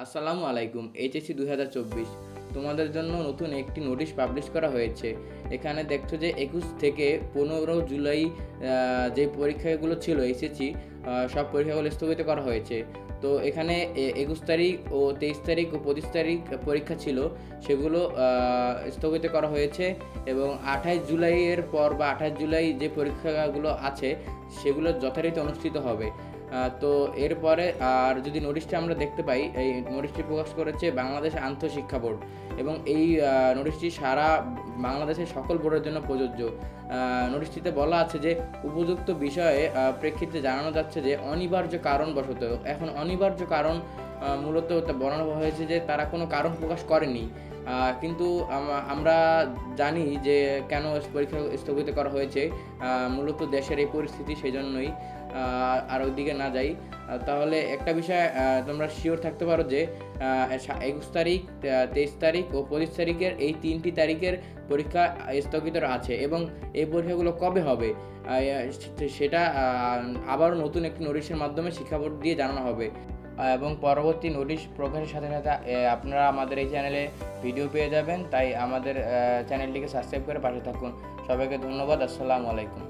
আসসালামু আলাইকুম। এইচএসসি 2024 তোমাদের জন্য নতুন একটি নোটিশ পাবলিশ করা হয়েছে। এখানে দেখছো যে 21 থেকে 15 জুলাই যে পরীক্ষাগুলো ছিল এসএসসি, সব পরীক্ষাগুলো স্থগিত করা হয়েছে। তো এখানে 21 তারিখ ও 23 তারিখ ও 25 তারিখ পরীক্ষা ছিল, সেগুলো স্থগিত করা হয়েছে এবং 28 জুলাইয়ের পর বা 28 জুলাই যে পরীক্ষাগুলো আছে সেগুলো যথারীতি অনুষ্ঠিত হবে। তো এরপরে আর যদি নোটিশটা আমরা দেখতে পাই, এই নোটিশটি প্রকাশ করেছে বাংলাদেশ আন্তঃশিক্ষা বোর্ড এবং এই নোটিশটি সারা বাংলাদেশের সকল বোর্ডের জন্য প্রযোজ্য। নোটিশটিতে বলা আছে যে উপযুক্ত বিষয়ে প্রেক্ষিতে জানানো যাচ্ছে যে অনিবার্য কারণবশত, এখন অনিবার্য কারণ মূলত বর্ণনা হয়েছে যে তারা কোনো কারণ প্রকাশ করেনি, কিন্তু আমরা জানি যে কেন পরীক্ষা স্থগিত করা হয়েছে। মূলত দেশের এই পরিস্থিতি, সেই জন্যই। আর ওইদিকে না যাই, তাহলে একটা বিষয় তোমরা শিওর থাকতে পারো যে 21 তারিখ, 23 তারিখ ও 25 তারিখের এই 3টি তারিখের পরীক্ষা স্থগিত আছে এবং এই পরীক্ষাগুলো কবে হবে সেটা আবারও নতুন একটি নোটিশের মাধ্যমে শিক্ষা বোর্ড দিয়ে জানানো হবে। এবং পরবর্তী নোটিশ প্রকাশের সাথে সাথে আপনারা আমাদের এই চ্যানেলে ভিডিও পেয়ে যাবেন, তাই আমাদের চ্যানেলটিকে সাবস্ক্রাইব করে পাশে থাকুন। সবাইকে ধন্যবাদ। আসসালামু আলাইকুম।